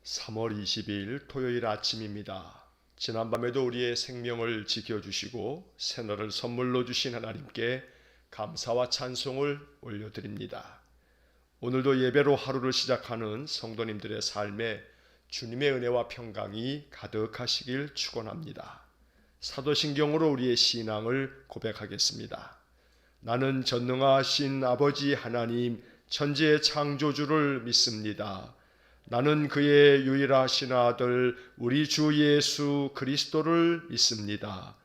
3월 22일 토요일 아침입니다. 지난밤에도 우리의 생명을 지켜주시고 새날을 선물로 주신 하나님께 감사와 찬송을 올려드립니다. 오늘도 예배로 하루를 시작하는 성도님들의 삶에 주님의 은혜와 평강이 가득하시길 축원합니다. 사도신경으로 우리의 신앙을 고백하겠습니다. 나는 전능하신 아버지 하나님 천지의 창조주를 믿습니다. 나는 그의 유일하신 아들 우리 주 예수 그리스도를 믿습니다.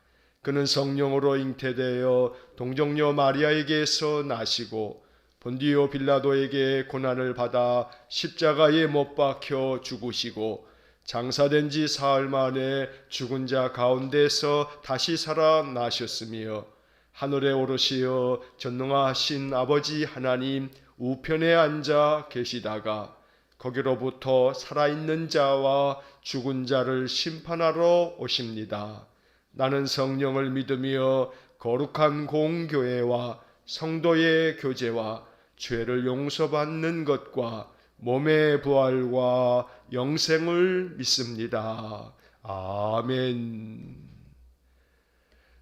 그는 성령으로 잉태되어 동정녀 마리아에게서 나시고 본디오 빌라도에게 고난을 받아 십자가에 못 박혀 죽으시고 장사된 지 사흘 만에 죽은 자 가운데서 다시 살아나셨으며 하늘에 오르시어 전능하신 아버지 하나님 우편에 앉아 계시다가 거기로부터 살아있는 자와 죽은 자를 심판하러 오십니다. 나는 성령을 믿으며 거룩한 공교회와 성도의 교제와 죄를 용서받는 것과 몸의 부활과 영생을 믿습니다. 아멘.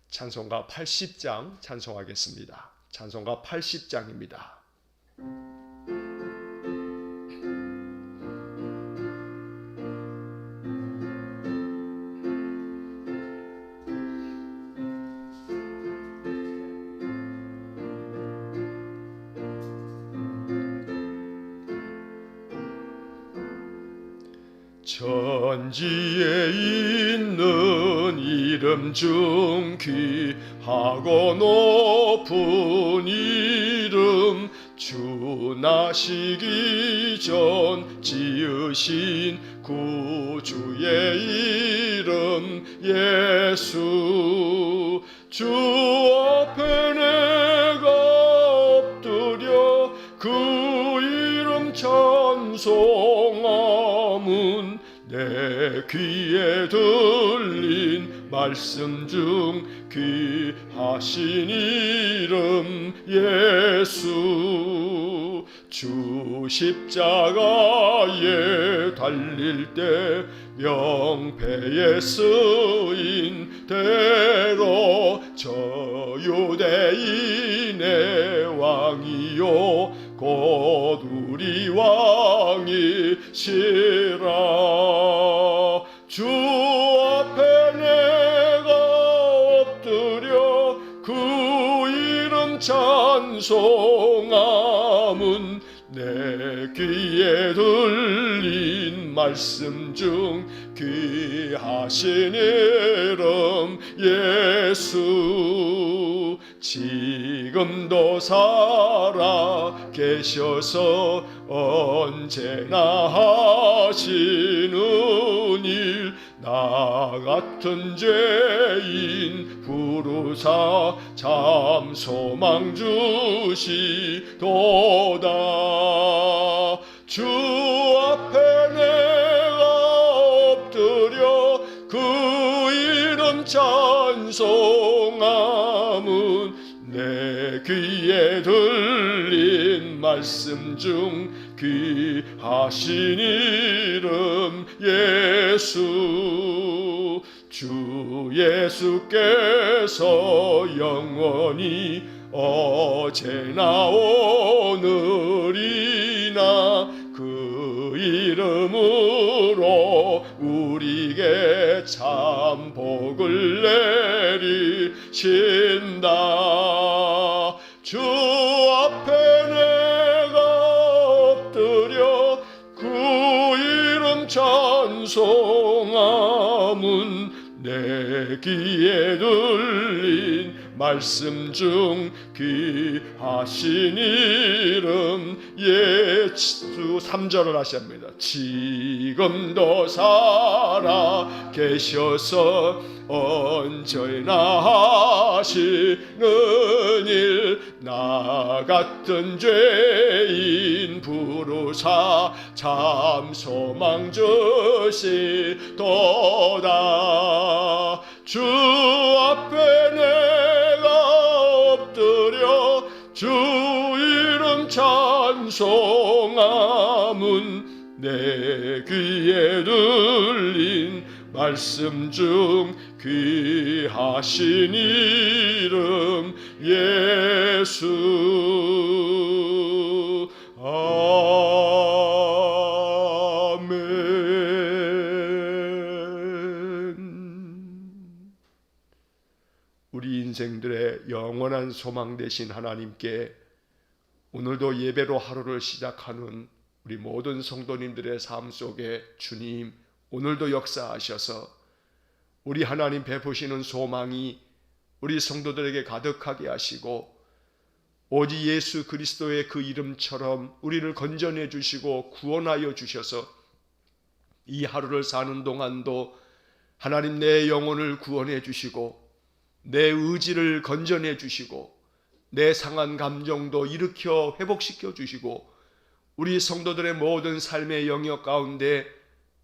찬송가 80장 찬송하겠습니다. 찬송가 80장입니다. 천지에 있는 이름 중 귀하고 높은 이름 주 나시기 전 지으신 구주의 이름 예수 주 앞에 내가 엎드려 그 이름 찬송함은 내 귀에 들린 말씀 중 귀하신 이름 예수 주 십자가에 달릴 때 명패에 쓰인 대로 저 유대인의 왕이요 곧 우리 왕이시라 주 앞에 내가 엎드려 그 이름 찬송함은 내 귀에 들린 말씀 중 귀하신 이름 예수 지금도 살아 계셔서 언제나 하시는 일 나 같은 죄인 부르사 참 소망 주시도다 주 앞에 내가 엎드려 그 이름 찬송함은 내 귀에 들린 말씀 중 귀하신 이름 예수 주 예수께서 영원히 어제나 오늘이나 그 이름으로 우리에게 참 복을 내리신다 주 앞에 내가 엎드려 그 이름 찬송함은 내 귀에 들린 말씀 중 귀하신 이름 예수 3절을 하셔야 합니다. 지금도 살아 계셔서 언제나 하시는 일 나 같은 죄인 부르사 참 소망 주시도다 주 앞에 내가 엎드려 주 이름 찬송함은 내 귀에 들린 말씀 중 귀하신 이름 예수. 아멘. 우리 인생들의 영원한 소망 되신 하나님께 오늘도 예배로 하루를 시작하는 우리 모든 성도님들의 삶 속에 주님 오늘도 역사하셔서 우리 하나님 베푸시는 소망이 우리 성도들에게 가득하게 하시고 오직 예수 그리스도의 그 이름처럼 우리를 건져내 주시고 구원하여 주셔서 이 하루를 사는 동안도 하나님 내 영혼을 구원해 주시고 내 의지를 건져내 주시고 내 상한 감정도 일으켜 회복시켜 주시고 우리 성도들의 모든 삶의 영역 가운데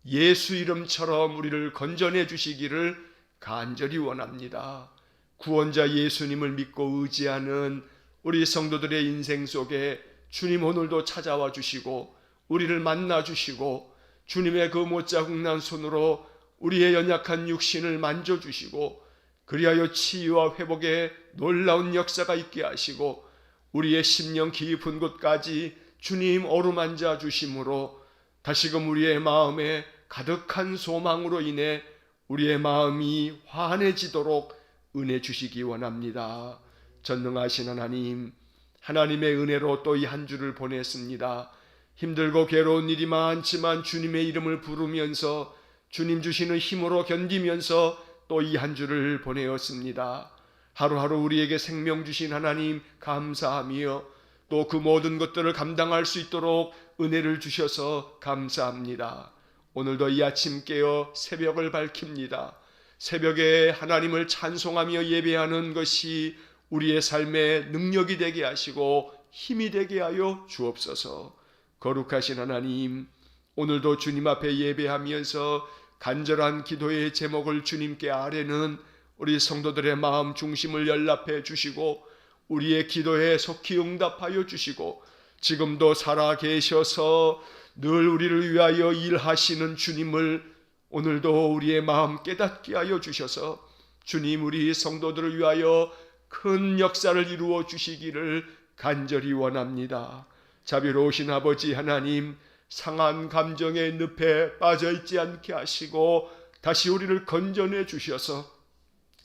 예수 이름처럼 우리를 건져내 주시기를 간절히 원합니다. 구원자 예수님을 믿고 의지하는 우리 성도들의 인생 속에 주님 오늘도 찾아와 주시고 우리를 만나 주시고 주님의 그 못자국 난 손으로 우리의 연약한 육신을 만져주시고 그리하여 치유와 회복의 놀라운 역사가 있게 하시고 우리의 심령 깊은 곳까지 주님 어루만져 주심으로 다시금 우리의 마음에 가득한 소망으로 인해 우리의 마음이 환해지도록 은혜 주시기 원합니다. 전능하신 하나님, 하나님의 은혜로 또 이 한 주를 보냈습니다. 힘들고 괴로운 일이 많지만 주님의 이름을 부르면서 주님 주시는 힘으로 견디면서 또 이 한 주를 보내었습니다. 하루하루 우리에게 생명 주신 하나님 감사하며 또 그 모든 것들을 감당할 수 있도록 은혜를 주셔서 감사합니다. 오늘도 이 아침 깨어 새벽을 밝힙니다. 새벽에 하나님을 찬송하며 예배하는 것이 우리의 삶의 능력이 되게 하시고 힘이 되게 하여 주옵소서. 거룩하신 하나님, 오늘도 주님 앞에 예배하면서 간절한 기도의 제목을 주님께 아뢰는 우리 성도들의 마음 중심을 연락해 주시고 우리의 기도에 속히 응답하여 주시고 지금도 살아 계셔서 늘 우리를 위하여 일하시는 주님을 오늘도 우리의 마음 깨닫게 하여 주셔서 주님 우리 성도들을 위하여 큰 역사를 이루어 주시기를 간절히 원합니다. 자비로우신 아버지 하나님, 상한 감정의 늪에 빠져있지 않게 하시고 다시 우리를 건져내 주셔서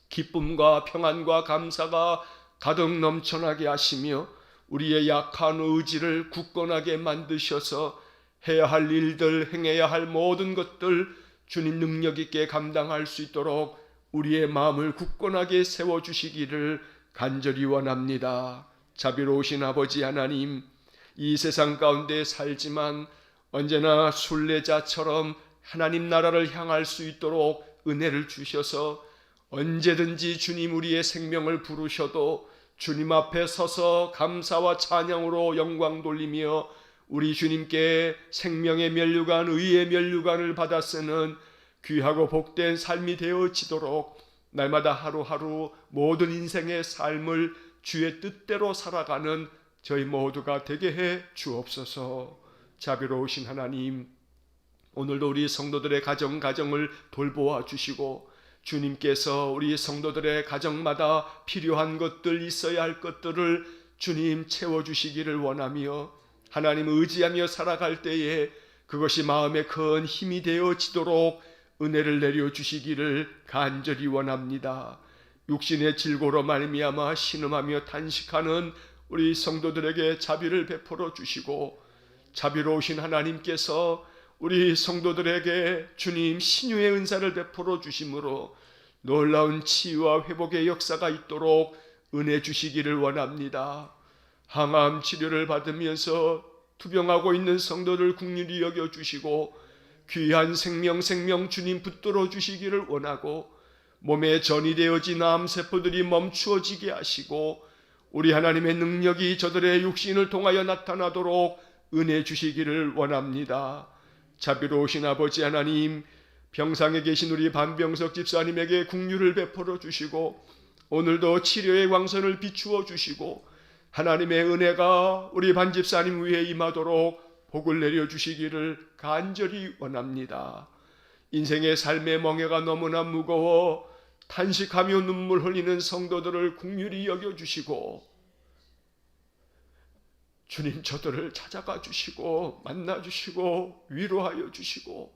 기쁨과 평안과 감사가 가득 넘쳐나게 하시며 우리의 약한 의지를 굳건하게 만드셔서 해야 할 일들, 행해야 할 모든 것들 주님 능력 있게 감당할 수 있도록 우리의 마음을 굳건하게 세워주시기를 간절히 원합니다. 자비로우신 아버지 하나님, 이 세상 가운데 살지만 언제나 순례자처럼 하나님 나라를 향할 수 있도록 은혜를 주셔서 언제든지 주님 우리의 생명을 부르셔도 주님 앞에 서서 감사와 찬양으로 영광 돌리며 우리 주님께 생명의 면류관, 의의 면류관을 받아 쓰는 귀하고 복된 삶이 되어지도록 날마다 하루하루 모든 인생의 삶을 주의 뜻대로 살아가는 저희 모두가 되게 해 주옵소서. 자비로우신 하나님, 오늘도 우리 성도들의 가정을 돌보아 주시고 주님께서 우리 성도들의 가정마다 필요한 것들, 있어야 할 것들을 주님 채워주시기를 원하며 하나님 의지하며 살아갈 때에 그것이 마음에 큰 힘이 되어지도록 은혜를 내려주시기를 간절히 원합니다. 육신의 질고로 말미암아 신음하며 탄식하는 우리 성도들에게 자비를 베풀어 주시고 자비로우신 하나님께서 우리 성도들에게 주님 신유의 은사를 베풀어 주심으로 놀라운 치유와 회복의 역사가 있도록 은혜 주시기를 원합니다. 항암 치료를 받으면서 투병하고 있는 성도들 긍휼히 여겨 주시고 귀한 생명 주님 붙들어 주시기를 원하고 몸에 전이 되어진 암세포들이 멈추어지게 하시고 우리 하나님의 능력이 저들의 육신을 통하여 나타나도록 은혜 주시기를 원합니다. 자비로우신 아버지 하나님, 병상에 계신 우리 반병석 집사님에게 긍휼을 베풀어 주시고 오늘도 치료의 광선을 비추어 주시고 하나님의 은혜가 우리 반 집사님 위에 임하도록 복을 내려주시기를 간절히 원합니다. 인생의 삶의 멍에가 너무나 무거워 탄식하며 눈물 흘리는 성도들을 긍휼히 여겨주시고, 주님 저들을 찾아가 주시고 만나 주시고 위로하여 주시고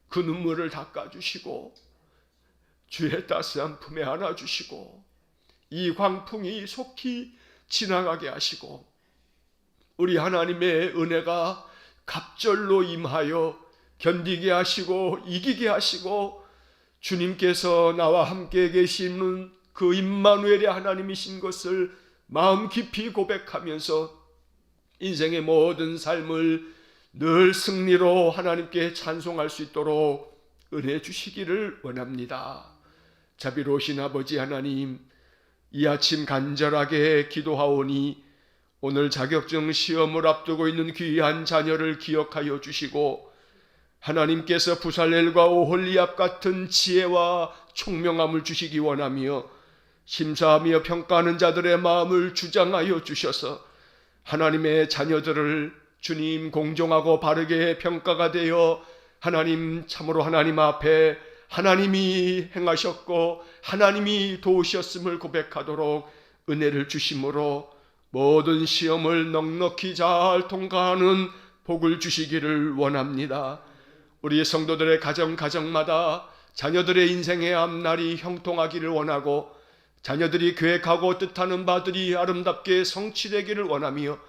그 눈물을 닦아 주시고 주의 따스한 품에 안아 주시고 이 광풍이 속히 지나가게 하시고 우리 하나님의 은혜가 갑절로 임하여 견디게 하시고 이기게 하시고 주님께서 나와 함께 계시는 그 임마누엘의 하나님이신 것을 마음 깊이 고백하면서 인생의 모든 삶을 늘 승리로 하나님께 찬송할 수 있도록 은혜 주시기를 원합니다. 자비로우신 아버지 하나님, 이 아침 간절하게 기도하오니 오늘 자격증 시험을 앞두고 있는 귀한 자녀를 기억하여 주시고 하나님께서 부살렐과 오홀리압 같은 지혜와 총명함을 주시기 원하며 심사하며 평가하는 자들의 마음을 주장하여 주셔서 하나님의 자녀들을 주님 공정하고 바르게 평가가 되어 하나님 참으로 하나님 앞에 하나님이 행하셨고 하나님이 도우셨음을 고백하도록 은혜를 주심으로 모든 시험을 넉넉히 잘 통과하는 복을 주시기를 원합니다. 우리 성도들의 가정마다 자녀들의 인생의 앞날이 형통하기를 원하고 자녀들이 계획하고 뜻하는 바들이 아름답게 성취되기를 원하며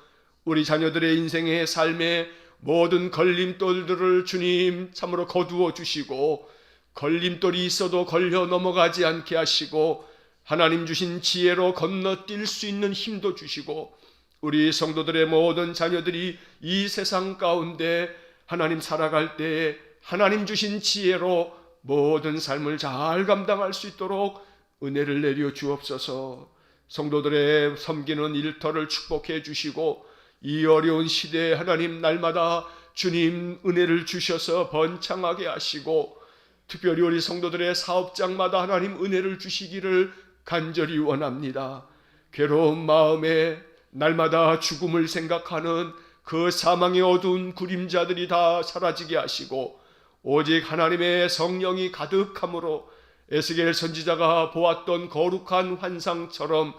우리 자녀들의 인생의 삶의 모든 걸림돌들을 주님 참으로 거두어 주시고 걸림돌이 있어도 걸려 넘어가지 않게 하시고 하나님 주신 지혜로 건너뛸 수 있는 힘도 주시고 우리 성도들의 모든 자녀들이 이 세상 가운데 하나님 살아갈 때에 하나님 주신 지혜로 모든 삶을 잘 감당할 수 있도록 은혜를 내려 주옵소서. 성도들의 섬기는 일터를 축복해 주시고 이 어려운 시대에 하나님 날마다 주님 은혜를 주셔서 번창하게 하시고 특별히 우리 성도들의 사업장마다 하나님 은혜를 주시기를 간절히 원합니다. 괴로운 마음에 날마다 죽음을 생각하는 그 사망의 어두운 그림자들이 다 사라지게 하시고 오직 하나님의 성령이 가득함으로 에스겔 선지자가 보았던 거룩한 환상처럼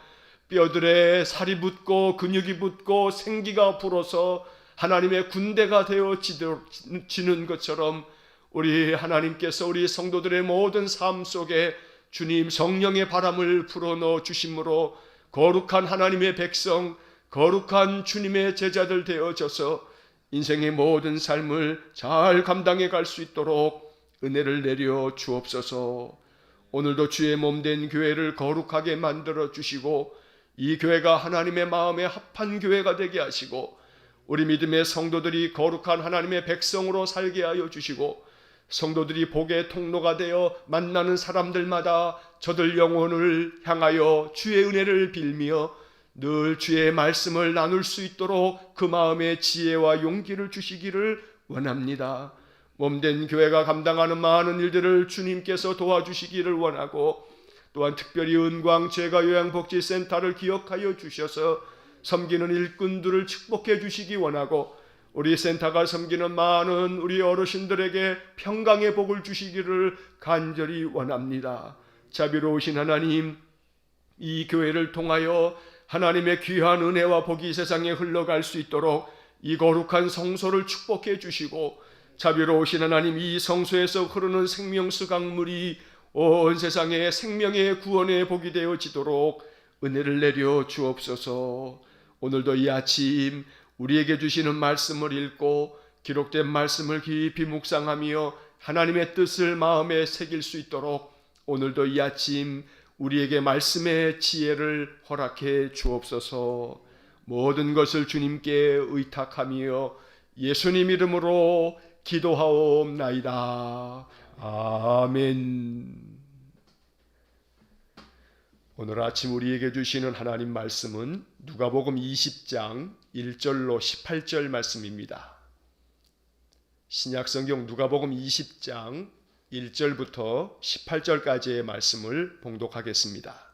뼈들에 살이 붙고 근육이 붙고 생기가 불어서 하나님의 군대가 되어지는 것처럼 우리 하나님께서 우리 성도들의 모든 삶 속에 주님 성령의 바람을 불어넣어 주심으로 거룩한 하나님의 백성, 거룩한 주님의 제자들 되어져서 인생의 모든 삶을 잘 감당해 갈 수 있도록 은혜를 내려 주옵소서. 오늘도 주의 몸된 교회를 거룩하게 만들어 주시고 이 교회가 하나님의 마음에 합한 교회가 되게 하시고 우리 믿음의 성도들이 거룩한 하나님의 백성으로 살게 하여 주시고 성도들이 복의 통로가 되어 만나는 사람들마다 저들 영혼을 향하여 주의 은혜를 빌며 늘 주의 말씀을 나눌 수 있도록 그 마음의 지혜와 용기를 주시기를 원합니다. 몸된 교회가 감당하는 많은 일들을 주님께서 도와주시기를 원하고 또한 특별히 은광 제가 요양복지센터를 기억하여 주셔서 섬기는 일꾼들을 축복해 주시기 원하고 우리 센터가 섬기는 많은 우리 어르신들에게 평강의 복을 주시기를 간절히 원합니다. 자비로우신 하나님, 이 교회를 통하여 하나님의 귀한 은혜와 복이 세상에 흘러갈 수 있도록 이 거룩한 성소를 축복해 주시고 자비로우신 하나님, 이 성소에서 흐르는 생명수 강물이 온 세상에 생명의 구원의 복이 되어지도록 은혜를 내려 주옵소서. 오늘도 이 아침 우리에게 주시는 말씀을 읽고 기록된 말씀을 깊이 묵상하며 하나님의 뜻을 마음에 새길 수 있도록 오늘도 이 아침 우리에게 말씀의 지혜를 허락해 주옵소서. 모든 것을 주님께 의탁하며 예수님 이름으로 기도하옵나이다. 아멘. 오늘 아침 우리에게 주시는 하나님 말씀은 누가복음 20장 1절로 18절 말씀입니다. 신약성경 누가복음 20장 1절부터 18절까지의 말씀을 봉독하겠습니다.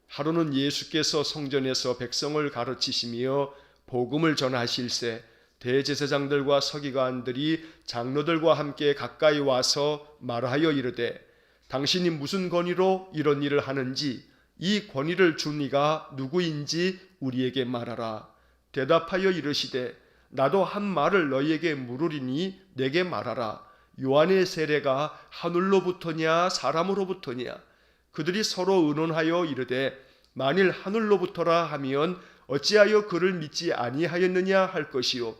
하루는 예수께서 성전에서 백성을 가르치시며 복음을 전하실새 대제사장들과 서기관들이 장로들과 함께 가까이 와서 말하여 이르되 당신이 무슨 권위로 이런 일을 하는지 이 권위를 준 이가 누구인지 우리에게 말하라. 대답하여 이르시되 나도 한 말을 너희에게 물으리니 내게 말하라. 요한의 세례가 하늘로부터냐 사람으로부터냐? 그들이 서로 의논하여 이르되 만일 하늘로부터라 하면 어찌하여 그를 믿지 아니하였느냐 할 것이요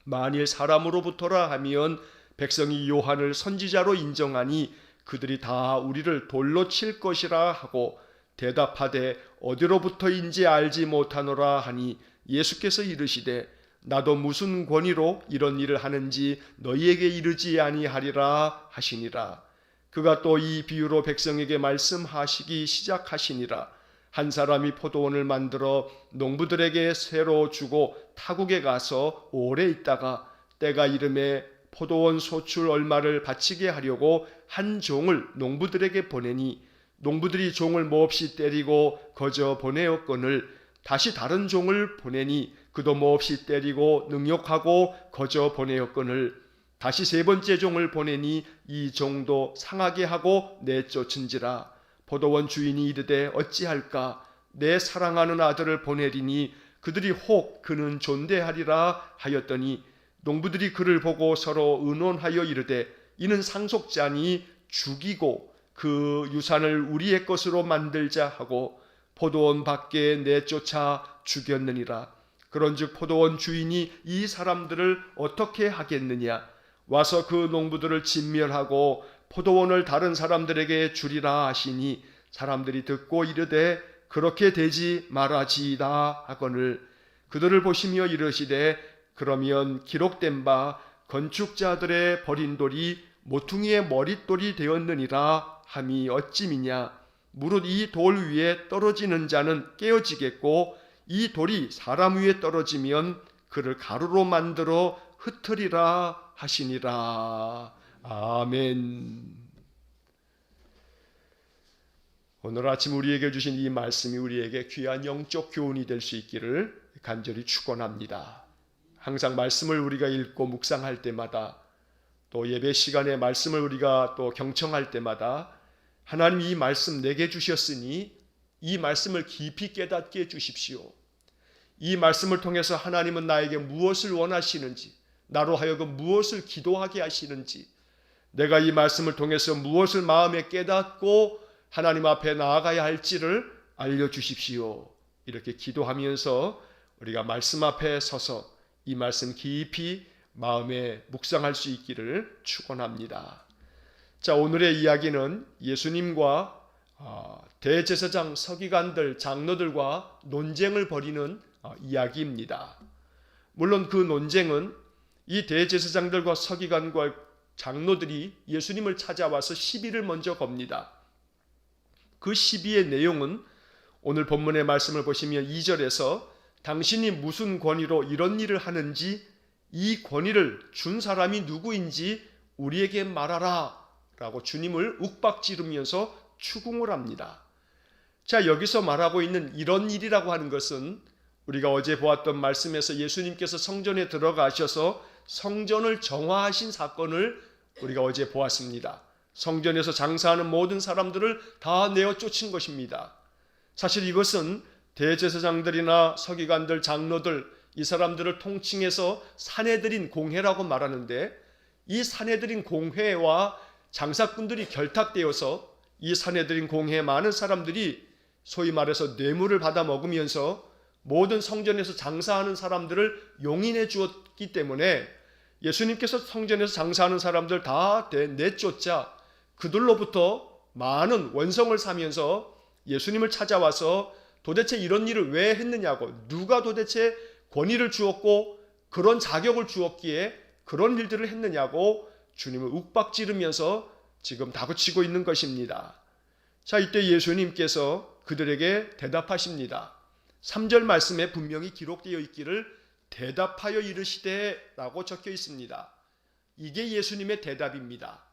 만일 사람으로부터라 하면 백성이 요한을 선지자로 인정하니 그들이 다 우리를 돌로 칠 것이라 하고 대답하되 어디로부터인지 알지 못하노라 하니 예수께서 이르시되 나도 무슨 권위로 이런 일을 하는지 너희에게 이르지 아니하리라 하시니라. 그가 또 이 비유로 백성에게 말씀하시기 시작하시니라. 한 사람이 포도원을 만들어 농부들에게 새로 주고 타국에 가서 오래 있다가 때가 이름에 포도원 소출 얼마를 바치게 하려고 한 종을 농부들에게 보내니 농부들이 종을 몹시 때리고 거저 보내었거늘 다시 다른 종을 보내니 그도 몹시 때리고 능욕하고 거저 보내었거늘 다시 세 번째 종을 보내니 이 종도 상하게 하고 내쫓은지라. 포도원 주인이 이르되 어찌할까 내 사랑하는 아들을 보내리니 그들이 혹 그는 존대하리라 하였더니 농부들이 그를 보고 서로 의논하여 이르되 이는 상속자니 죽이고 그 유산을 우리의 것으로 만들자 하고 포도원 밖에 내쫓아 죽였느니라. 그런즉 포도원 주인이 이 사람들을 어떻게 하겠느냐? 와서 그 농부들을 진멸하고 포도원을 다른 사람들에게 주리라 하시니 사람들이 듣고 이르되 그렇게 되지 말아지이다 하거늘 그들을 보시며 이르시되 그러면 기록된 바 건축자들의 버린 돌이 모퉁이의 머릿돌이 되었느니라 함이 어찌미냐? 무릇 이 돌 위에 떨어지는 자는 깨어지겠고 이 돌이 사람 위에 떨어지면 그를 가루로 만들어 흩으리라 하시니라. 아멘. 오늘 아침 우리에게 주신 이 말씀이 우리에게 귀한 영적 교훈이 될 수 있기를 간절히 축원합니다. 항상 말씀을 우리가 읽고 묵상할 때마다 또 예배 시간에 말씀을 우리가 또 경청할 때마다 하나님 이 말씀 내게 주셨으니 이 말씀을 깊이 깨닫게 해주십시오. 이 말씀을 통해서 하나님은 나에게 무엇을 원하시는지 나로 하여금 무엇을 기도하게 하시는지 내가 이 말씀을 통해서 무엇을 마음에 깨닫고 하나님 앞에 나아가야 할지를 알려주십시오. 이렇게 기도하면서 우리가 말씀 앞에 서서 이 말씀 깊이 마음에 묵상할 수 있기를 축원합니다. 자, 오늘의 이야기는 예수님과 대제사장, 서기관들, 장로들과 논쟁을 벌이는 이야기입니다. 물론 그 논쟁은 이 대제사장들과 서기관과 장로들이 예수님을 찾아와서 시비를 먼저 겁니다. 그 시비의 내용은 오늘 본문의 말씀을 보시면 2절에서 당신이 무슨 권위로 이런 일을 하는지 이 권위를 준 사람이 누구인지 우리에게 말하라 라고 주님을 욱박지르면서 추궁을 합니다. 자, 여기서 말하고 있는 이런 일이라고 하는 것은 우리가 어제 보았던 말씀에서 예수님께서 성전에 들어가셔서 성전을 정화하신 사건을 우리가 어제 보았습니다. 성전에서 장사하는 모든 사람들을 다 내어 쫓은 것입니다. 사실 이것은 대제사장들이나 서기관들, 장로들 이 사람들을 통칭해서 사내들인 공회라고 말하는데 이 사내들인 공회와 장사꾼들이 결탁되어서 이 사내들인 공회에 많은 사람들이 소위 말해서 뇌물을 받아 먹으면서 모든 성전에서 장사하는 사람들을 용인해 주었기 때문에 예수님께서 성전에서 장사하는 사람들 다 내쫓자 그들로부터 많은 원성을 사면서 예수님을 찾아와서 도대체 이런 일을 왜 했느냐고, 누가 도대체 권위를 주었고 그런 자격을 주었기에 그런 일들을 했느냐고 주님을 욱박지르면서 지금 다그치고 있는 것입니다. 자, 이때 예수님께서 그들에게 대답하십니다. 3절 말씀에 분명히 기록되어 있기를 대답하여 이르시되 라고 적혀 있습니다. 이게 예수님의 대답입니다.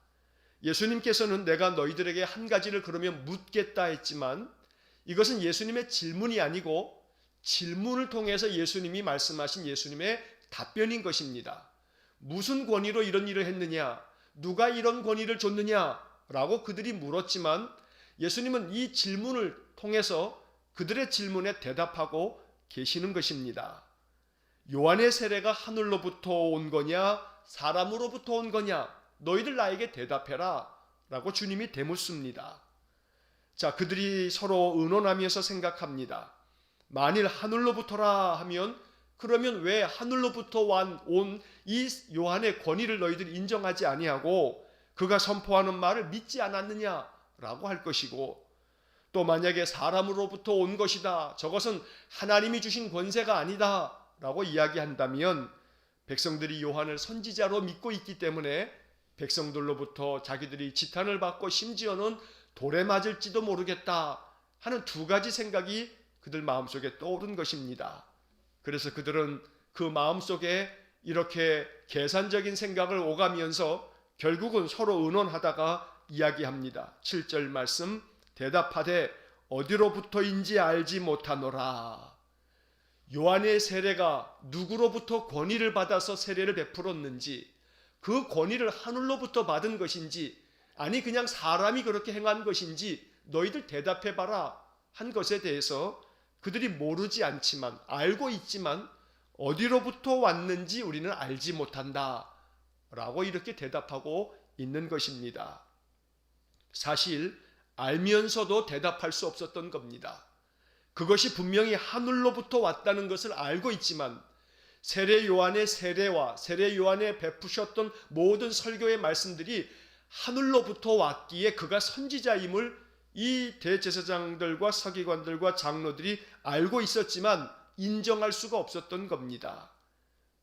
예수님께서는 내가 너희들에게 한 가지를 그러면 묻겠다 했지만 이것은 예수님의 질문이 아니고 질문을 통해서 예수님이 말씀하신 예수님의 답변인 것입니다. 무슨 권위로 이런 일을 했느냐? 누가 이런 권위를 줬느냐? 라고 그들이 물었지만 예수님은 이 질문을 통해서 그들의 질문에 대답하고 계시는 것입니다. 요한의 세례가 하늘로부터 온 거냐? 사람으로부터 온 거냐? 너희들 나에게 대답해라. 라고 주님이 되묻습니다. 자, 그들이 서로 의논하면서 생각합니다. 만일 하늘로부터라 하면 그러면 왜 하늘로부터 온 이 요한의 권위를 너희들이 인정하지 아니하고 그가 선포하는 말을 믿지 않았느냐라고 할 것이고, 또 만약에 사람으로부터 온 것이다, 저것은 하나님이 주신 권세가 아니다 라고 이야기한다면 백성들이 요한을 선지자로 믿고 있기 때문에 백성들로부터 자기들이 지탄을 받고 심지어는 돌에 맞을지도 모르겠다 하는 두 가지 생각이 그들 마음속에 떠오른 것입니다. 그래서 그들은 그 마음속에 이렇게 계산적인 생각을 오가면서 결국은 서로 의논하다가 이야기합니다. 7절 말씀, 대답하되 어디로부터인지 알지 못하노라. 요한의 세례가 누구로부터 권위를 받아서 세례를 베풀었는지, 그 권위를 하늘로부터 받은 것인지, 아니 그냥 사람이 그렇게 행한 것인지 너희들 대답해봐라 한 것에 대해서 그들이 모르지 않지만, 알고 있지만 어디로부터 왔는지 우리는 알지 못한다 라고 이렇게 대답하고 있는 것입니다. 사실 알면서도 대답할 수 없었던 겁니다. 그것이 분명히 하늘로부터 왔다는 것을 알고 있지만 세례 요한의 세례와 세례 요한에 베푸셨던 모든 설교의 말씀들이 하늘로부터 왔기에 그가 선지자임을 이 대제사장들과 서기관들과 장로들이 알고 있었지만 인정할 수가 없었던 겁니다.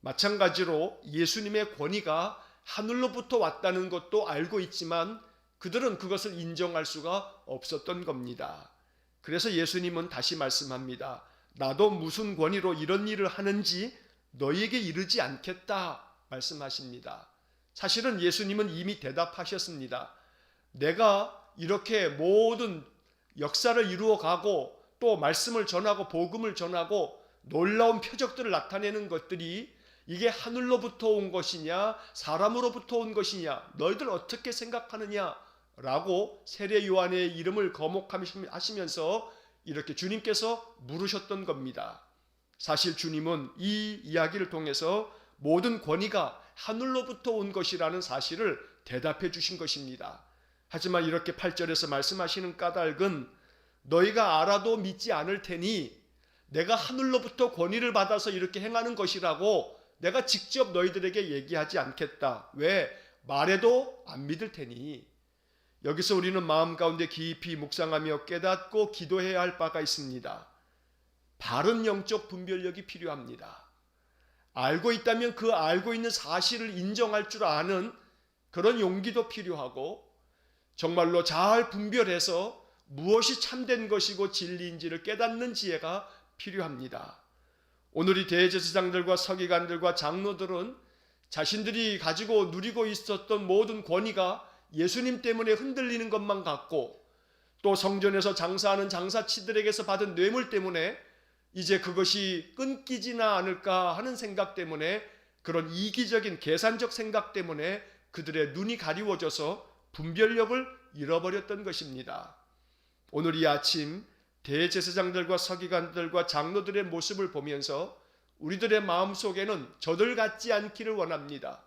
마찬가지로 예수님의 권위가 하늘로부터 왔다는 것도 알고 있지만 그들은 그것을 인정할 수가 없었던 겁니다. 그래서 예수님은 다시 말씀합니다. 나도 무슨 권위로 이런 일을 하는지 너희에게 이르지 않겠다 말씀하십니다. 사실은 예수님은 이미 대답하셨습니다. 내가 이렇게 모든 역사를 이루어 가고 또 말씀을 전하고 복음을 전하고 놀라운 표적들을 나타내는 것들이 이게 하늘로부터 온 것이냐 사람으로부터 온 것이냐 너희들 어떻게 생각하느냐 라고 세례 요한의 이름을 거목하시면서 이렇게 주님께서 물으셨던 겁니다. 사실 주님은 이 이야기를 통해서 모든 권위가 하늘로부터 온 것이라는 사실을 대답해 주신 것입니다. 하지만 이렇게 8절에서 말씀하시는 까닭은 너희가 알아도 믿지 않을 테니 내가 하늘로부터 권위를 받아서 이렇게 행하는 것이라고 내가 직접 너희들에게 얘기하지 않겠다. 왜? 말해도 안 믿을 테니. 여기서 우리는 마음 가운데 깊이 묵상하며 깨닫고 기도해야 할 바가 있습니다. 바른 영적 분별력이 필요합니다. 알고 있다면 그 알고 있는 사실을 인정할 줄 아는 그런 용기도 필요하고 정말로 잘 분별해서 무엇이 참된 것이고 진리인지를 깨닫는 지혜가 필요합니다. 오늘 이 대제사장들과 서기관들과 장로들은 자신들이 가지고 누리고 있었던 모든 권위가 예수님 때문에 흔들리는 것만 같고 또 성전에서 장사하는 장사치들에게서 받은 뇌물 때문에 이제 그것이 끊기지나 않을까 하는 생각 때문에 그런 이기적인 계산적 생각 때문에 그들의 눈이 가리워져서 분별력을 잃어버렸던 것입니다. 오늘 이 아침 대제사장들과 서기관들과 장로들의 모습을 보면서 우리들의 마음속에는 저들 같지 않기를 원합니다.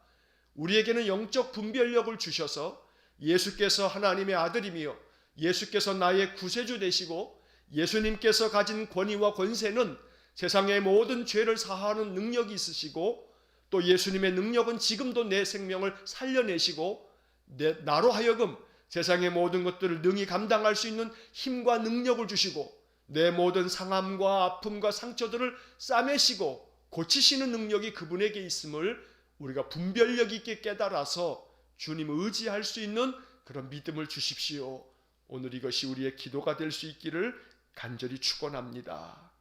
우리에게는 영적 분별력을 주셔서 예수께서 하나님의 아들이며 예수께서 나의 구세주 되시고 예수님께서 가진 권위와 권세는 세상의 모든 죄를 사하는 능력이 있으시고 또 예수님의 능력은 지금도 내 생명을 살려내시고 나로 하여금 세상의 모든 것들을 능히 감당할 수 있는 힘과 능력을 주시고 내 모든 상함과 아픔과 상처들을 싸매시고 고치시는 능력이 그분에게 있음을 우리가 분별력 있게 깨달아서 주님을 의지할 수 있는 그런 믿음을 주십시오. 오늘 이것이 우리의 기도가 될 수 있기를 간절히 축원합니다.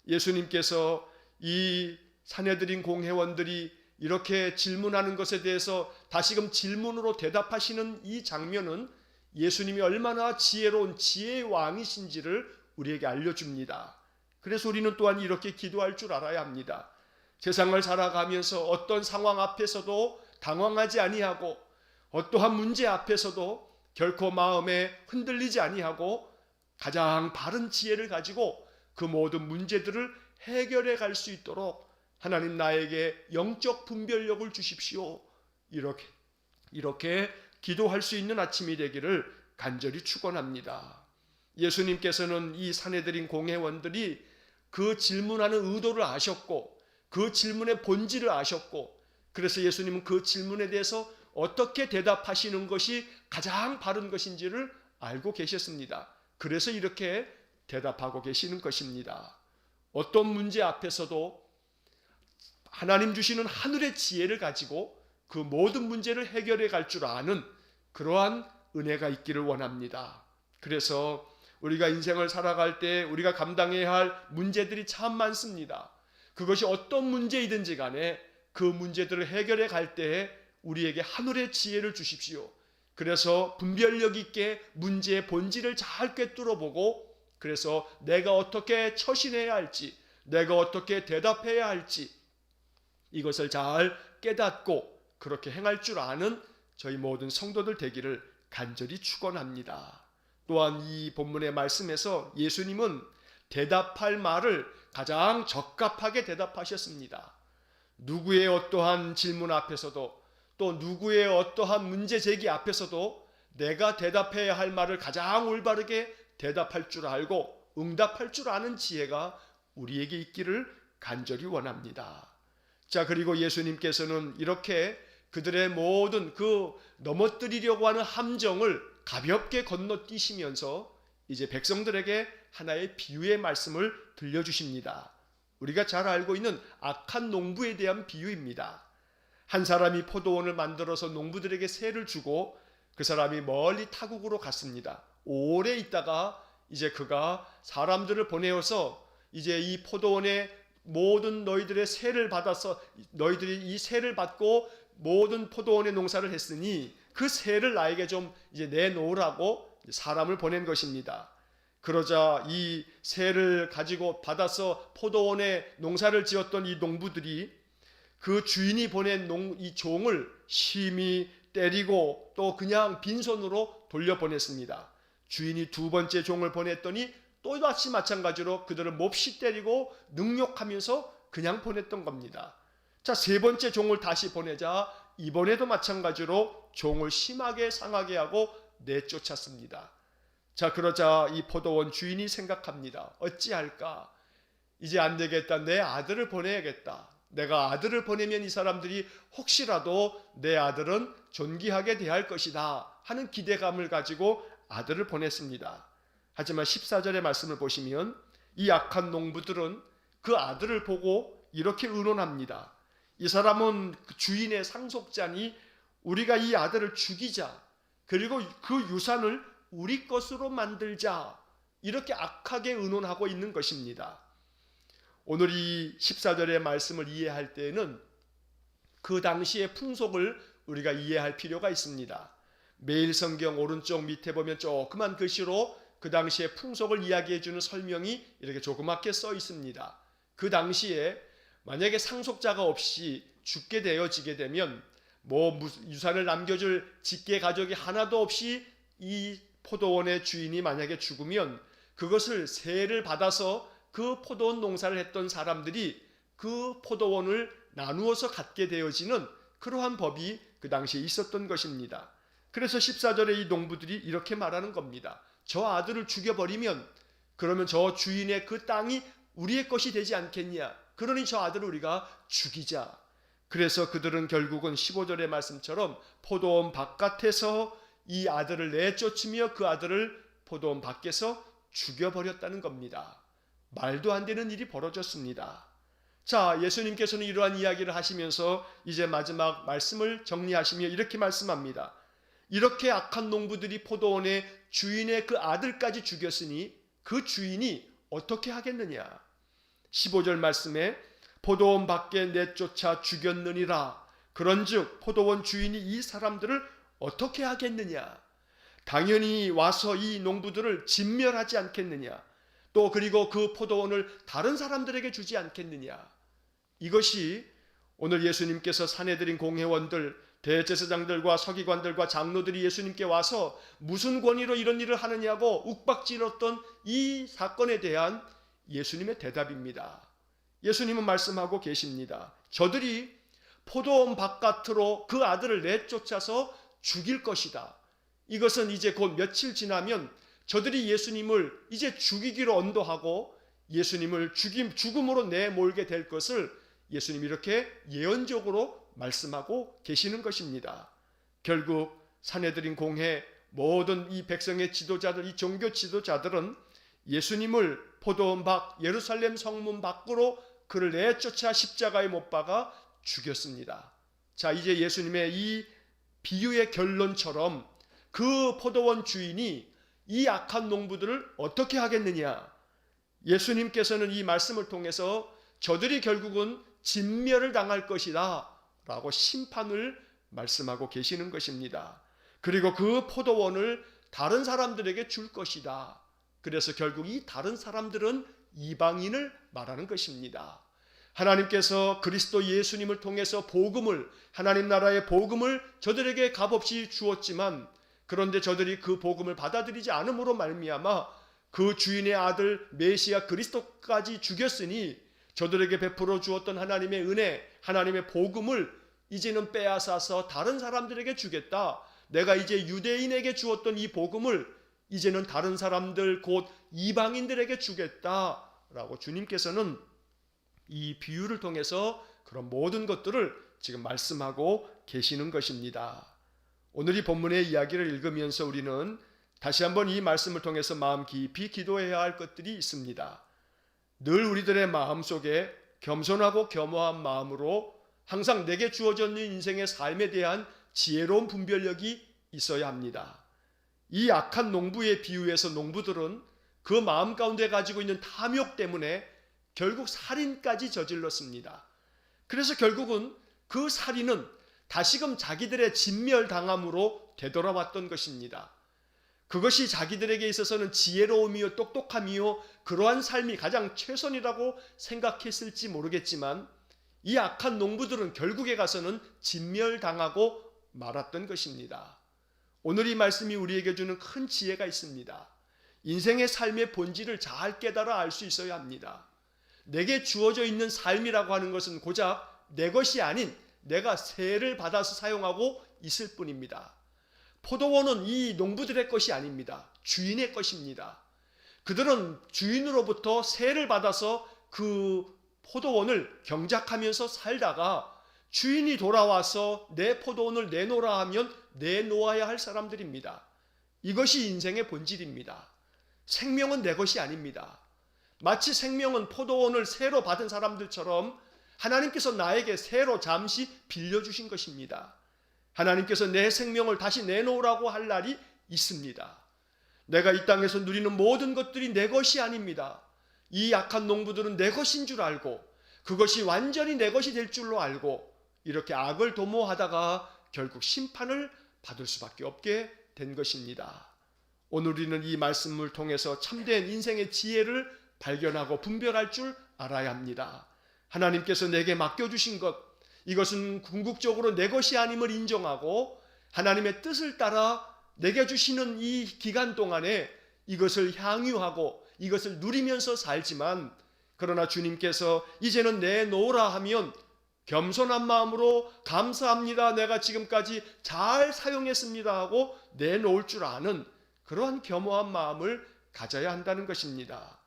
예수님께서 이 산헤드린 공회원들이 이렇게 질문하는 것에 대해서 다시금 질문으로 대답하시는 이 장면은 예수님이 얼마나 지혜로운 지혜의 왕이신지를 우리에게 알려줍니다. 그래서 우리는 또한 이렇게 기도할 줄 알아야 합니다. 세상을 살아가면서 어떤 상황 앞에서도 당황하지 아니하고 어떠한 문제 앞에서도 결코 마음에 흔들리지 아니하고 가장 바른 지혜를 가지고 그 모든 문제들을 해결해 갈 수 있도록 하나님 나에게 영적 분별력을 주십시오. 이렇게 기도할 수 있는 아침이 되기를 간절히 축원합니다. 예수님께서는 이 산해드린 공회원들이 그 질문하는 의도를 아셨고 그 질문의 본질을 아셨고 그래서 예수님은 그 질문에 대해서 어떻게 대답하시는 것이 가장 바른 것인지를 알고 계셨습니다. 그래서 이렇게 대답하고 계시는 것입니다. 어떤 문제 앞에서도 하나님 주시는 하늘의 지혜를 가지고 그 모든 문제를 해결해 갈 줄 아는 그러한 은혜가 있기를 원합니다. 그래서 우리가 인생을 살아갈 때 우리가 감당해야 할 문제들이 참 많습니다. 그것이 어떤 문제이든지 간에 그 문제들을 해결해 갈 때에 우리에게 하늘의 지혜를 주십시오. 그래서 분별력 있게 문제의 본질을 잘 꿰뚫어 보고 그래서 내가 어떻게 처신해야 할지 내가 어떻게 대답해야 할지 이것을 잘 깨닫고 그렇게 행할 줄 아는 저희 모든 성도들 되기를 간절히 축원합니다. 또한 이 본문의 말씀에서 예수님은 대답할 말을 가장 적합하게 대답하셨습니다. 누구의 어떠한 질문 앞에서도 또 누구의 어떠한 문제 제기 앞에서도 내가 대답해야 할 말을 가장 올바르게 대답할 줄 알고 응답할 줄 아는 지혜가 우리에게 있기를 간절히 원합니다. 자, 그리고 예수님께서는 이렇게 그들의 모든 그 넘어뜨리려고 하는 함정을 가볍게 건너뛰시면서 이제 백성들에게 하나의 비유의 말씀을 들려주십니다. 우리가 잘 알고 있는 악한 농부에 대한 비유입니다. 한 사람이 포도원을 만들어서 농부들에게 세를 주고 그 사람이 멀리 타국으로 갔습니다. 오래 있다가 이제 그가 사람들을 보내어서 이제 이 포도원의 모든 너희들의 세를 받아서 너희들이 이 세를 받고 모든 포도원의 농사를 했으니 그 세를 나에게 좀 이제 내놓으라고 사람을 보낸 것입니다. 그러자 이 세를 가지고 받아서 포도원에 농사를 지었던 이 농부들이 그 주인이 보낸 이 종을 심히 때리고 또 그냥 빈손으로 돌려보냈습니다. 주인이 두 번째 종을 보냈더니 또다시 마찬가지로 그들을 몹시 때리고 능욕하면서 그냥 보냈던 겁니다. 자, 세 번째 종을 다시 보내자 이번에도 마찬가지로 종을 심하게 상하게 하고 내쫓았습니다. 자, 그러자 이 포도원 주인이 생각합니다. 어찌할까? 이제 안 되겠다. 내 아들을 보내야겠다. 내가 아들을 보내면 이 사람들이 혹시라도 내 아들은 존귀하게 대할 것이다 하는 기대감을 가지고 아들을 보냈습니다. 하지만 14절의 말씀을 보시면 이 악한 농부들은 그 아들을 보고 이렇게 의논합니다. 이 사람은 주인의 상속자니 우리가 이 아들을 죽이자. 그리고 그 유산을 우리 것으로 만들자. 이렇게 악하게 의논하고 있는 것입니다. 오늘 이 14절의 말씀을 이해할 때에는 그 당시의 풍속을 우리가 이해할 필요가 있습니다. 매일 성경 오른쪽 밑에 보면 조그만 글씨로 그 당시의 풍속을 이야기해 주는 설명이 이렇게 조그맣게 써 있습니다. 그 당시에 만약에 상속자가 없이 죽게 되어지게 되면 유산을 남겨줄 직계 가족이 하나도 없이 이 포도원의 주인이 만약에 죽으면 그것을 세를 받아서 그 포도원 농사를 했던 사람들이 그 포도원을 나누어서 갖게 되어지는 그러한 법이 그 당시에 있었던 것입니다. 그래서 14절에 이 농부들이 이렇게 말하는 겁니다. 저 아들을 죽여버리면 그러면 저 주인의 그 땅이 우리의 것이 되지 않겠냐. 그러니 저 아들을 우리가 죽이자. 그래서 그들은 결국은 15절의 말씀처럼 포도원 바깥에서 이 아들을 내쫓으며 그 아들을 포도원 밖에서 죽여버렸다는 겁니다. 말도 안 되는 일이 벌어졌습니다. 자, 예수님께서는 이러한 이야기를 하시면서 이제 마지막 말씀을 정리하시며 이렇게 말씀합니다. 이렇게 악한 농부들이 포도원의 주인의 그 아들까지 죽였으니 그 주인이 어떻게 하겠느냐. 15절 말씀에 포도원 밖에 내쫓아 죽였느니라. 그런즉 포도원 주인이 이 사람들을 어떻게 하겠느냐. 당연히 와서 이 농부들을 진멸하지 않겠느냐. 또 그리고 그 포도원을 다른 사람들에게 주지 않겠느냐. 이것이 오늘 예수님께서 사내들인 공회원들, 대제사장들과 서기관들과 장로들이 예수님께 와서 무슨 권위로 이런 일을 하느냐고 욱박질렀던 이 사건에 대한 예수님의 대답입니다. 예수님은 말씀하고 계십니다. 저들이 포도원 바깥으로 그 아들을 내쫓아서 죽일 것이다. 이것은 이제 곧 며칠 지나면 저들이 예수님을 이제 죽이기로 언도하고 예수님을 죽음으로 내몰게 될 것을 예수님이 이렇게 예언적으로 말씀하고 계시는 것입니다. 결국 사내들인 공회 모든 이 백성의 지도자들, 이 종교 지도자들은 예수님을 포도원 밖 예루살렘 성문 밖으로 그를 내쫓아 십자가에 못 박아 죽였습니다. 자, 이제 예수님의 이 비유의 결론처럼 그 포도원 주인이 이 악한 농부들을 어떻게 하겠느냐? 예수님께서는 이 말씀을 통해서 저들이 결국은 진멸을 당할 것이다 라고 심판을 말씀하고 계시는 것입니다. 그리고 그 포도원을 다른 사람들에게 줄 것이다. 그래서 결국 이 다른 사람들은 이방인을 말하는 것입니다. 하나님께서 그리스도 예수님을 통해서 복음을, 하나님 나라의 복음을 저들에게 값없이 주었지만 그런데 저들이 그 복음을 받아들이지 않음으로 말미암아 그 주인의 아들 메시아 그리스도까지 죽였으니 저들에게 베풀어 주었던 하나님의 은혜, 하나님의 복음을 이제는 빼앗아서 다른 사람들에게 주겠다. 내가 이제 유대인에게 주었던 이 복음을 이제는 다른 사람들 곧 이방인들에게 주겠다라고 주님께서는 이 비유를 통해서 그런 모든 것들을 지금 말씀하고 계시는 것입니다. 오늘 이 본문의 이야기를 읽으면서 우리는 다시 한번 이 말씀을 통해서 마음 깊이 기도해야 할 것들이 있습니다. 늘 우리들의 마음속에 겸손하고 겸허한 마음으로 항상 내게 주어져 있는 인생의 삶에 대한 지혜로운 분별력이 있어야 합니다. 이 악한 농부의 비유에서 농부들은 그 마음 가운데 가지고 있는 탐욕 때문에 결국 살인까지 저질렀습니다. 그래서 결국은 그 살인은 다시금 자기들의 진멸당함으로 되돌아왔던 것입니다. 그것이 자기들에게 있어서는 지혜로움이요 똑똑함이요 그러한 삶이 가장 최선이라고 생각했을지 모르겠지만 이 악한 농부들은 결국에 가서는 진멸당하고 말았던 것입니다. 오늘 이 말씀이 우리에게 주는 큰 지혜가 있습니다. 인생의 삶의 본질을 잘 깨달아 알 수 있어야 합니다. 내게 주어져 있는 삶이라고 하는 것은 고작 내 것이 아닌 내가 세를 받아서 사용하고 있을 뿐입니다. 포도원은 이 농부들의 것이 아닙니다. 주인의 것입니다. 그들은 주인으로부터 세를 받아서 그 포도원을 경작하면서 살다가 주인이 돌아와서 내 포도원을 내놓으라 하면 내놓아야 할 사람들입니다. 이것이 인생의 본질입니다. 생명은 내 것이 아닙니다. 마치 생명은 포도원을 새로 받은 사람들처럼 하나님께서 나에게 새로 잠시 빌려주신 것입니다. 하나님께서 내 생명을 다시 내놓으라고 할 날이 있습니다. 내가 이 땅에서 누리는 모든 것들이 내 것이 아닙니다. 이 악한 농부들은 내 것인 줄 알고 그것이 완전히 내 것이 될 줄로 알고 이렇게 악을 도모하다가 결국 심판을 받을 수밖에 없게 된 것입니다. 오늘 우리는 이 말씀을 통해서 참된 인생의 지혜를 발견하고 분별할 줄 알아야 합니다. 하나님께서 내게 맡겨주신 것, 이것은 궁극적으로 내 것이 아님을 인정하고 하나님의 뜻을 따라 내게 주시는 이 기간 동안에 이것을 향유하고 이것을 누리면서 살지만 그러나 주님께서 이제는 내놓으라 하면 겸손한 마음으로 감사합니다. 내가 지금까지 잘 사용했습니다 하고 내놓을 줄 아는 그러한 겸허한 마음을 가져야 한다는 것입니다.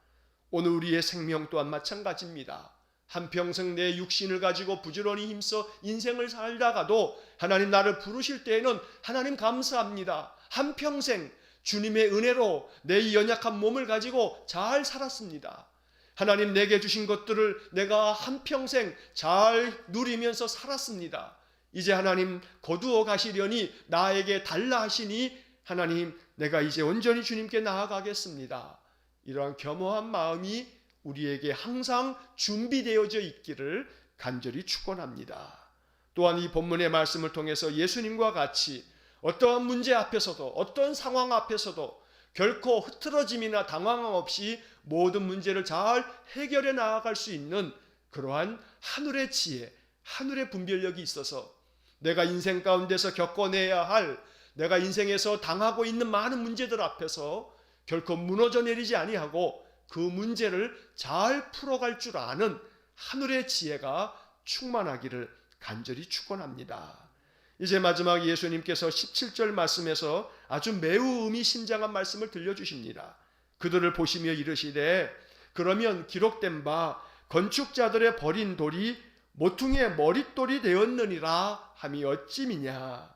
오늘 우리의 생명 또한 마찬가지입니다. 한평생 내 육신을 가지고 부지런히 힘써 인생을 살다가도 하나님 나를 부르실 때에는 하나님 감사합니다. 한평생 주님의 은혜로 내 이 연약한 몸을 가지고 잘 살았습니다. 하나님 내게 주신 것들을 내가 한평생 잘 누리면서 살았습니다. 이제 하나님 거두어 가시려니 나에게 달라 하시니 하나님 내가 이제 온전히 주님께 나아가겠습니다. 이러한 겸허한 마음이 우리에게 항상 준비되어져 있기를 간절히 축원합니다. 또한 이 본문의 말씀을 통해서 예수님과 같이 어떠한 문제 앞에서도 어떤 상황 앞에서도 결코 흐트러짐이나 당황함 없이 모든 문제를 잘 해결해 나아갈 수 있는 그러한 하늘의 지혜, 하늘의 분별력이 있어서 내가 인생 가운데서 겪어내야 할, 내가 인생에서 당하고 있는 많은 문제들 앞에서 결코 무너져 내리지 아니하고 그 문제를 잘 풀어갈 줄 아는 하늘의 지혜가 충만하기를 간절히 축원합니다. 이제 마지막 예수님께서 17절 말씀에서 아주 매우 의미심장한 말씀을 들려주십니다. 그들을 보시며 이르시되 그러면 기록된 바 건축자들의 버린 돌이 모퉁이의 머릿돌이 되었느니라 함이 어찌미냐.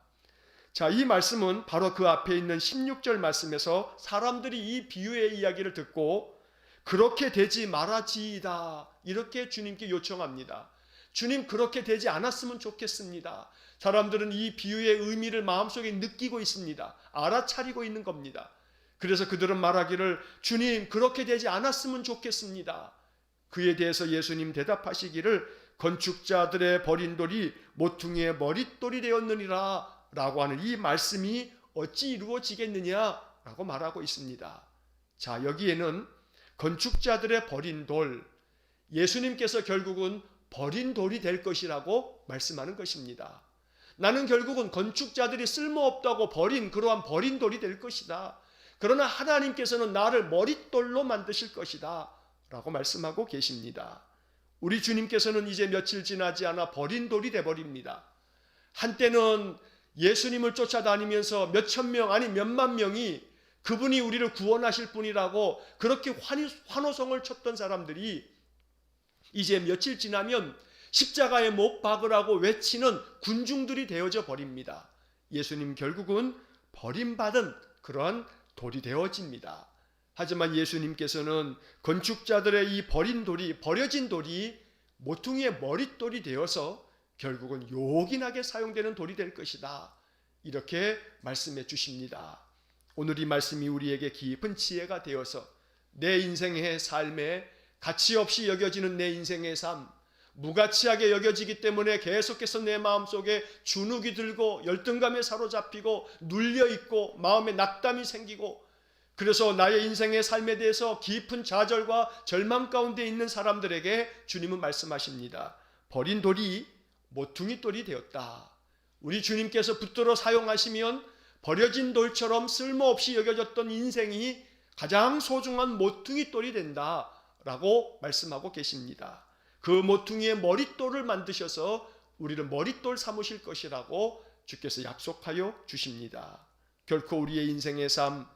자, 이 말씀은 바로 그 앞에 있는 16절 말씀에서 사람들이 이 비유의 이야기를 듣고 그렇게 되지 말아지이다 이렇게 주님께 요청합니다. 주님, 그렇게 되지 않았으면 좋겠습니다. 사람들은 이 비유의 의미를 마음속에 느끼고 있습니다. 알아차리고 있는 겁니다. 그래서 그들은 말하기를 주님, 그렇게 되지 않았으면 좋겠습니다. 그에 대해서 예수님 대답하시기를 건축자들의 버린 돌이 모퉁이의 머릿돌이 되었느니라 라고 하는 이 말씀이 어찌 이루어지겠느냐 라고 말하고 있습니다. 자, 여기에는 건축자들의 버린 돌, 예수님께서 결국은 버린 돌이 될 것이라고 말씀하는 것입니다. 나는 결국은 건축자들이 쓸모없다고 버린 그러한 버린 돌이 될 것이다. 그러나 하나님께서는 나를 머릿돌로 만드실 것이다 라고 말씀하고 계십니다. 우리 주님께서는 이제 며칠 지나지 않아 버린 돌이 되어버립니다. 한때는 예수님을 쫓아다니면서 몇천 명 아니 몇만 명이 그분이 우리를 구원하실 분이라고 그렇게 환호성을 쳤던 사람들이 이제 며칠 지나면 십자가에 못 박으라고 외치는 군중들이 되어져 버립니다. 예수님 결국은 버림받은 그러한 돌이 되어집니다. 하지만 예수님께서는 건축자들의 이 버려진 돌이 모퉁이의 머릿돌이 되어서 결국은 요긴하게 사용되는 돌이 될 것이다. 이렇게 말씀해 주십니다. 오늘 이 말씀이 우리에게 깊은 지혜가 되어서 내 인생의 삶에 가치 없이 여겨지는 내 인생의 삶, 무가치하게 여겨지기 때문에 계속해서 내 마음속에 주눅이 들고 열등감에 사로잡히고 눌려있고 마음에 낙담이 생기고 그래서 나의 인생의 삶에 대해서 깊은 좌절과 절망 가운데 있는 사람들에게 주님은 말씀하십니다. 버린 돌이 모퉁이 돌이 되었다. 우리 주님께서 붙들어 사용하시면 버려진 돌처럼 쓸모없이 여겨졌던 인생이 가장 소중한 모퉁이 돌이 된다라고 말씀하고 계십니다. 그 모퉁이의 머릿돌을 만드셔서 우리를 머릿돌 삼으실 것이라고 주께서 약속하여 주십니다. 결코 우리의 인생의 삶,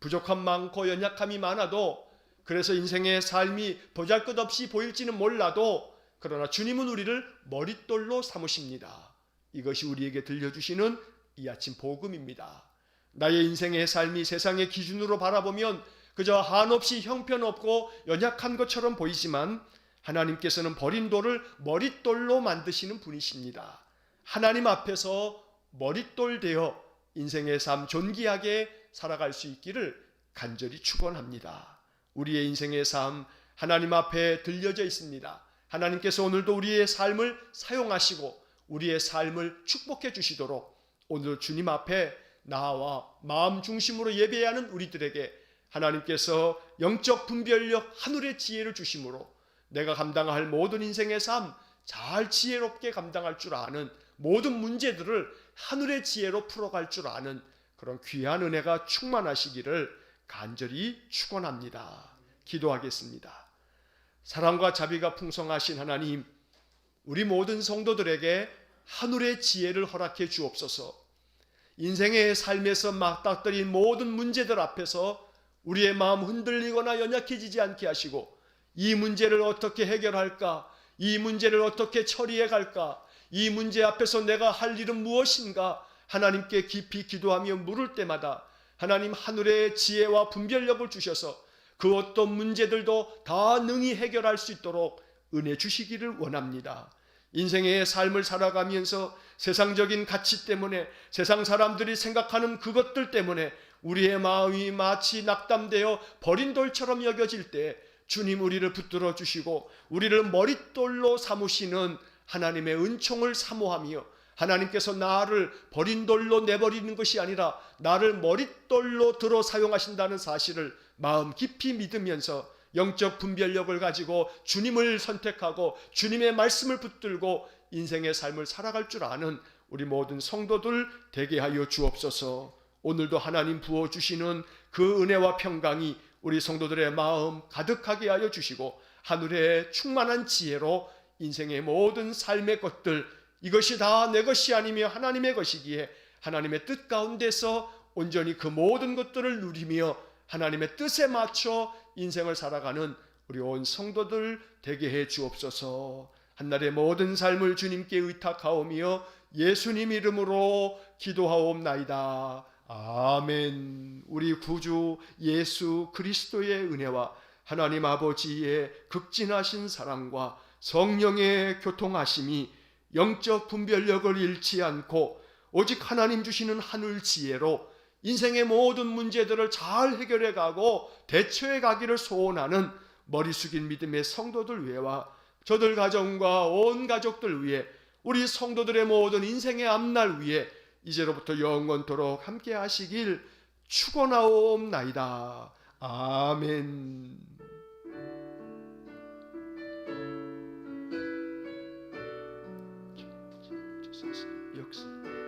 부족함 많고 연약함이 많아도 그래서 인생의 삶이 보잘것없이 보일지는 몰라도 그러나 주님은 우리를 머릿돌로 삼으십니다. 이것이 우리에게 들려주시는 이 아침 복음입니다. 나의 인생의 삶이 세상의 기준으로 바라보면 그저 한없이 형편없고 연약한 것처럼 보이지만 하나님께서는 버린 돌을 머릿돌로 만드시는 분이십니다. 하나님 앞에서 머릿돌 되어 인생의 삶 존귀하게 살아갈 수 있기를 간절히 축원합니다. 우리의 인생의 삶 하나님 앞에 들려져 있습니다. 하나님께서 오늘도 우리의 삶을 사용하시고 우리의 삶을 축복해 주시도록 오늘 주님 앞에 나와 마음 중심으로 예배하는 우리들에게 하나님께서 영적 분별력 하늘의 지혜를 주심으로 내가 감당할 모든 인생의 삶 잘 지혜롭게 감당할 줄 아는 모든 문제들을 하늘의 지혜로 풀어갈 줄 아는 그런 귀한 은혜가 충만하시기를 간절히 축원합니다. 기도하겠습니다. 사랑과 자비가 풍성하신 하나님, 우리 모든 성도들에게 하늘의 지혜를 허락해 주옵소서. 인생의 삶에서 맞닥뜨린 모든 문제들 앞에서 우리의 마음 흔들리거나 연약해지지 않게 하시고 이 문제를 어떻게 해결할까? 이 문제를 어떻게 처리해 갈까? 이 문제 앞에서 내가 할 일은 무엇인가? 하나님께 깊이 기도하며 물을 때마다 하나님 하늘의 지혜와 분별력을 주셔서 그 어떤 문제들도 다 능히 해결할 수 있도록 은혜 주시기를 원합니다. 인생의 삶을 살아가면서 세상적인 가치 때문에 세상 사람들이 생각하는 그것들 때문에 우리의 마음이 마치 낙담되어 버린 돌처럼 여겨질 때 주님 우리를 붙들어 주시고 우리를 머릿돌로 삼으시는 하나님의 은총을 사모하며 하나님께서 나를 버린 돌로 내버리는 것이 아니라 나를 머릿돌로 들어 사용하신다는 사실을 마음 깊이 믿으면서 영적 분별력을 가지고 주님을 선택하고 주님의 말씀을 붙들고 인생의 삶을 살아갈 줄 아는 우리 모든 성도들 되게 하여 주옵소서. 오늘도 하나님 부어주시는 그 은혜와 평강이 우리 성도들의 마음 가득하게 하여 주시고 하늘의 충만한 지혜로 인생의 모든 삶의 것들, 이것이 다 내 것이 아니며 하나님의 것이기에 하나님의 뜻 가운데서 온전히 그 모든 것들을 누리며 하나님의 뜻에 맞춰 인생을 살아가는 우리 온 성도들 되게 해 주옵소서. 한날의 모든 삶을 주님께 의탁하오며 예수님 이름으로 기도하옵나이다. 아멘. 우리 구주 예수 그리스도의 은혜와 하나님 아버지의 극진하신 사랑과 성령의 교통하심이 영적 분별력을 잃지 않고 오직 하나님 주시는 하늘 지혜로 인생의 모든 문제들을 잘 해결해 가고 대처해 가기를 소원하는 머리 숙인 믿음의 성도들 위해와 저들 가정과 온 가족들 위해 우리 성도들의 모든 인생의 앞날 위해 이제로부터 영원토록 함께 하시길 축원하옵나이다. 아멘. 역사